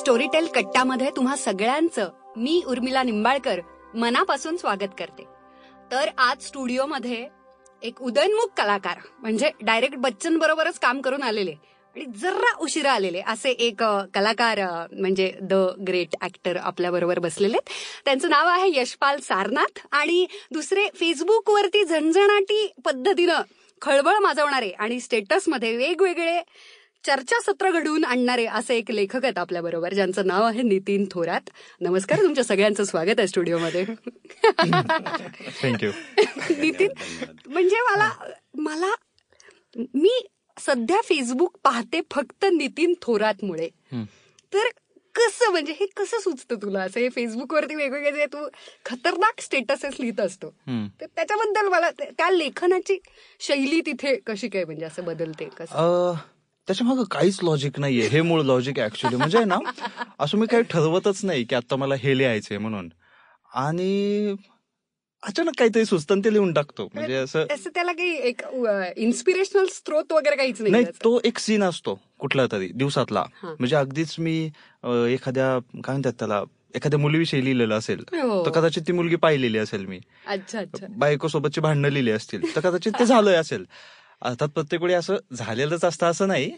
Storytel कट्टामध्ये तुम्हा सगळ्यांचं मी उर्मिला निंबाळकर मनापासून स्वागत करते. तर आज स्टुडिओमध्ये एक उदयनमुख कलाकार म्हणजे डायरेक्ट बच्चन बरोबरच काम करून आलेले आणि जरा उशिरा आलेले असे एक कलाकार म्हणजे द ग्रेट ऍक्टर आपल्या बरोबर बसलेले. त्यांचं नाव आहे यशपाल सारनाथ आणि दुसरे फेसबुकवरती झणझणाटी पद्धतीनं खळबळ माजवणारे आणि स्टेटसमध्ये वेगवेगळे चर्चासत्र घडवून आणणारे असे एक लेखक आहेत आपल्या बरोबर, ज्यांचं नाव आहे नितीन थोरात. नमस्कार, तुमच्या सगळ्यांचं स्वागत आहे स्टुडिओमध्ये. थँक्यू. नितीन, म्हणजे मला मी सध्या फेसबुक पाहते फक्त नितीन थोरातमुळे. तर कसं म्हणजे हे कसं सुचतं तुला असं हे फेसबुकवरती वेगवेगळे जे तू खतरनाक स्टेटसेस लिहित असतो, तर त्याच्याबद्दल मला त्या लेखनाची शैली तिथे कशी काय म्हणजे असं बदलते कसं? त्याच्या मागं काहीच लॉजिक नाहीये. हे मूळ लॉजिक ऍक्च्युली म्हणजे ना, असं मी काही ठरवतच नाही की आता मला हे लिहायचंय म्हणून, आणि अचानक काहीतरी सुचतं ते लिहून टाकतो. म्हणजे असं त्याला काही एक इन्स्पिरेशनल स्त्रोत वगैरे काहीच नाही. तो एक सीन असतो कुठला तरी दिवसातला. म्हणजे अगदीच मी एखाद्या काय म्हणतात त्याला, एखाद्या मुलीविषयी लिहिलेलं असेल तर कदाचित ती मुलगी पाहिलेली असेल मी. बायकोसोबतची भांडणं लिहिली असतील तर कदाचित ते झालंय असेल. अर्थात प्रत्येक वेळी असं झालेलंच असतं असं नाही,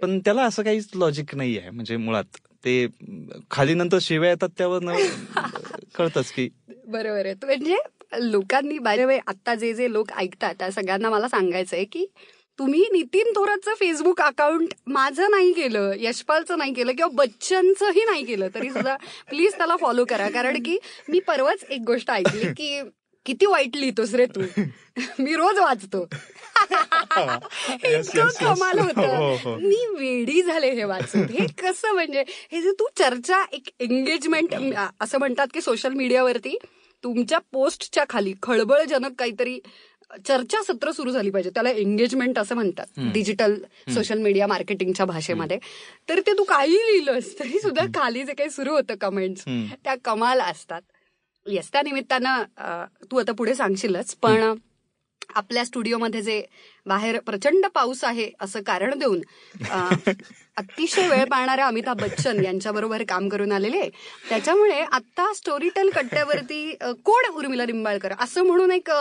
पण त्याला असं काहीच लॉजिक नाही आहे. म्हणजे मुळात ते खाली नंतर शिव्या येतात त्यावर कळतच की बरोबर आहे. म्हणजे लोकांनी बाय द वे आता जे लोक ऐकतात त्या सगळ्यांना मला सांगायचंय की तुम्ही नितीन थोरातचं फेसबुक अकाउंट माझं नाही केलं, यशपालचं नाही केलं किंवा बच्चनचंही नाही केलं तरी सुद्धा प्लीज त्याला फॉलो करा. कारण की मी परवाच एक गोष्ट ऐकली की किती वाईट लिहितोस रे तू, मी रोज वाचतो. इतकं कमाल होतं, मी वेडी झाले हे वाचून. हे कसं म्हणजे हे जे तू चर्चा एक एंगेजमेंट असं म्हणतात की सोशल मीडियावरती तुमच्या पोस्टच्या खाली खळबळजनक काहीतरी चर्चासत्र सुरू झाली पाहिजे, त्याला एंगेजमेंट असं म्हणतात डिजिटल सोशल मीडिया मार्केटिंगच्या भाषेमध्ये. तर ते तू काही लिहिलंस तरी सुद्धा खाली जे काही सुरू होतं कमेंट्स त्या कमाल असतात. येस, त्या निमित्तानं तू आता पुढे सांगशीलच, पण आपल्या स्टुडिओमध्ये जे बाहेर प्रचंड पाऊस आहे असं कारण देऊन अतिशय वेळ पाळणाऱ्या अमिताभ बच्चन यांच्याबरोबर काम करून आलेले, त्याच्यामुळे आता स्टोरीटेल कट्ट्यावरती कोण उर्मिला निंबाळकर असं म्हणून एक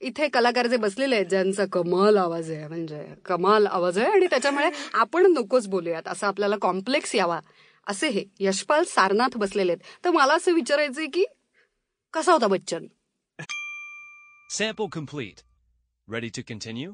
इथे कलाकार जे बसलेले आहेत ज्यांचा कमाल आवाज आहे, म्हणजे कमाल आवाज आहे, आणि त्याच्यामुळे आपण नकोच बोलूयात असं आपल्याला कॉम्प्लेक्स यावा असे हे यशपाल सारनाथ बसलेले आहेत. तर मला असं विचारायचंय की कसा होता Bachchan? Sample complete. Ready to continue?